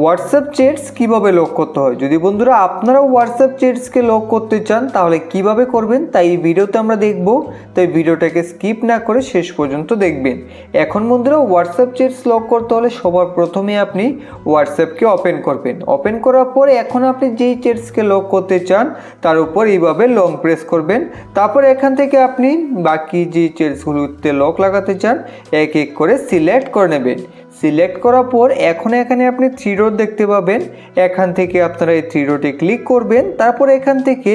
WhatsApp chats কিভাবে lock করতে হয়। যদি বন্ধুরা আপনারাও হোয়াটসঅ্যাপ চ্যাটসকে লক করতে চান তাহলে কিভাবে করবেন তাই এই ভিডিওতে আমরা দেখব। তাই ভিডিওটাকে স্কিপ না করে শেষ পর্যন্ত দেখবেন। এখন বন্ধুরা হোয়াটসঅ্যাপ চ্যাটস লক করতে হলে সবার প্রথমে আপনি হোয়াটসঅ্যাপকে ওপেন করবেন। ওপেন করার পর এখন আপনি যেই চ্যাটসকে লক করতে চান তার উপর এইভাবে লং প্রেস করবেন। তারপর এখান থেকে আপনি বাকি যে চ্যাটসগুলোতে লক লাগাতে চান এক এক করে সিলেক্ট করে নেবেন। সিলেক্ট করার পর এখন এখানে আপনি থ্রি ডট দেখতে পাবেন। এখান থেকে আপনারা এই থ্রি ডটে ক্লিক করবেন। তারপর এখান থেকে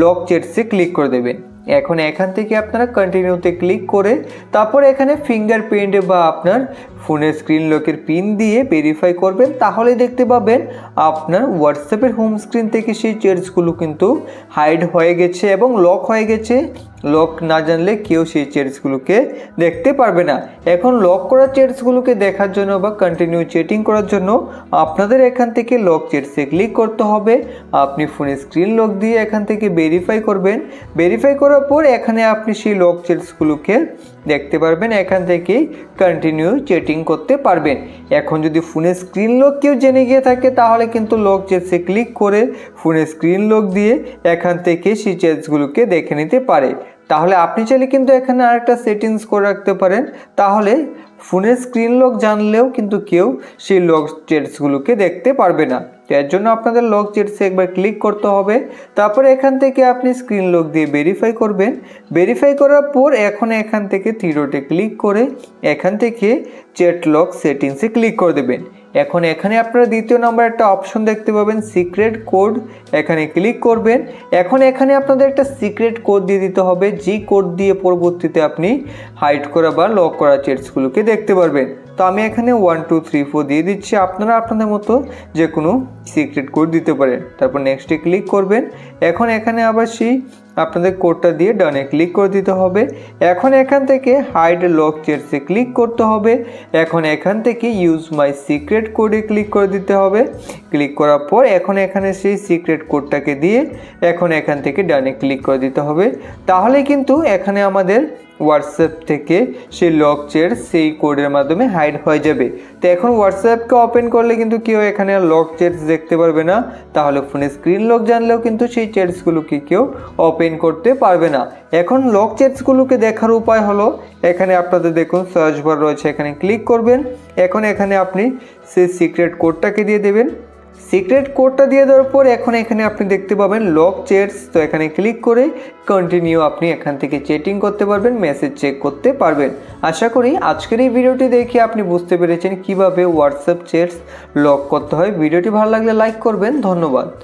লক চ্যাটসে ক্লিক করে দেবেন। এখন এখান থেকে আপনারা কন্টিনিউতে ক্লিক করে তারপর এখানে ফিঙ্গারপ্রিন্ট বা আপনার ফোনের স্ক্রিন লকের পিন দিয়ে ভেরিফাই করবেন। তাহলে দেখতে পাবেন আপনার হোয়াটসঅ্যাপের হোম স্ক্রিন থেকে সেই চ্যাটসগুলো কিন্তু হাইড হয়ে গেছে এবং লক হয়ে গেছে। লক না জানলে কেউ সেই চ্যাটসগুলোকে দেখতে পারবে না। এখন লক করা চ্যাটসগুলোকে দেখার জন্য বা কন্টিনিউ চ্যাটিং করার জন্য আপনাদের এখান থেকে লক চ্যাটসে ক্লিক করতে হবে। আপনি ফোনে স্ক্রিন লক দিয়ে এখান থেকে ভেরিফাই করবেন। ভেরিফাই করার পর এখানে আপনি সেই লক চ্যাটসগুলোকে দেখতে পারবেন। এখান থেকে কন্টিনিউ চ্যাটিং করতে পারবেন। এখন যদি ফোনে স্ক্রিন লক কেউ জেনে গিয়ে থাকে তাহলে কিন্তু লক চ্যাটসে ক্লিক করে ফোনে স্ক্রিন লক দিয়ে এখান থেকে সেই চ্যাটসগুলোকে দেখে নিতে পারে। তাহলে আপনি চাইলে কিন্তু এখানে আরেকটা সেটিংস করে রাখতে পারেন। তাহলে ফোনের স্ক্রিন লক জানলেও কিন্তু কেউ সেই লক চ্যাটসগুলোকে দেখতে পারবে না। এর জন্য আপনাদের লক চ্যাটসে একবার ক্লিক করতে হবে। তারপরে এখান থেকে আপনি স্ক্রিন লক দিয়ে ভেরিফাই করবেন। ভেরিফাই করার পর এখন এখান থেকে থ্রি ডটে ক্লিক করে এখান থেকে চ্যাট লক সেটিংসে ক্লিক করে দেবেন। এখন এখানে আপনারা দ্বিতীয় নাম্বার একটা অপশন দেখতে পাবেন সিক্রেট কোড, এখানে ক্লিক করবেন। এখন এখানে আপনাদের একটা সিক্রেট কোড দিয়ে দিতে হবে, যে কোড দিয়ে পরবর্তীতে আপনি হাইড করা বা লক করা চ্যাটসগুলোকে দেখতে পারবেন। তো আমি এখানে 1 2 3 4 দিয়ে দিচ্ছি। আপনারা আপনাদের মতো যে কোনো সিক্রেট কোড দিতে পারেন। তারপর নেক্সটে ক্লিক করবেন। এখন এখানে আবার সেই আপনাদের কোডটা দিয়ে ডানে ক্লিক করে দিতে হবে। এখন এখান থেকে হাইড লক চ্যাটসে ক্লিক করতে হবে। এখন এখান থেকে ইউজ মাই সিক্রেট কোডে ক্লিক করে দিতে হবে। ক্লিক করার পর এখন এখানে সেই সিক্রেট কোডটাকে দিয়ে এখন এখান থেকে ডানে ক্লিক করে দিতে হবে। তাহলে কিন্তু এখানে আমাদের হোয়াটসঅ্যাপ থেকে সেই লক চ্যাটস সেই কোডের মাধ্যমে হাইড হয়ে যাবে। তো এখন হোয়াটসঅ্যাপকে ওপেন করলে কিন্তু কেউ এখানে লক চ্যাটস দেখতে পারবে না। তাহলে ফোনে স্ক্রিন লক জানলেও কিন্তু সেই চ্যাটসগুলোকে কেউ ওপেন করতে পারবে না। এখন লক চ্যাটসগুলোকে দেখার উপায় হলো এখানে আপনাদের দেখুন সার্চ বার রয়েছে, এখানে ক্লিক করবেন। এখন এখানে আপনি সেই সিক্রেট কোডটাকে দিয়ে দেবেন। সিক্রেট কোডটা দিয়ে দেওয়ার পর এখন এখানে আপনি দেখতে পাবেন লক চ্যাটস। তো এখানে ক্লিক করে কন্টিনিউ আপনি এখান থেকে চ্যাটিং করতে পারবেন, মেসেজ চেক করতে পারবেন। আশা করি আজকের এই ভিডিওটি দেখে আপনি বুঝতে পেরেছেন কিভাবে হোয়াটসঅ্যাপ চ্যাটস লক করতে হয়। ভিডিওটি ভালো লাগলে লাইক করবেন। ধন্যবাদ।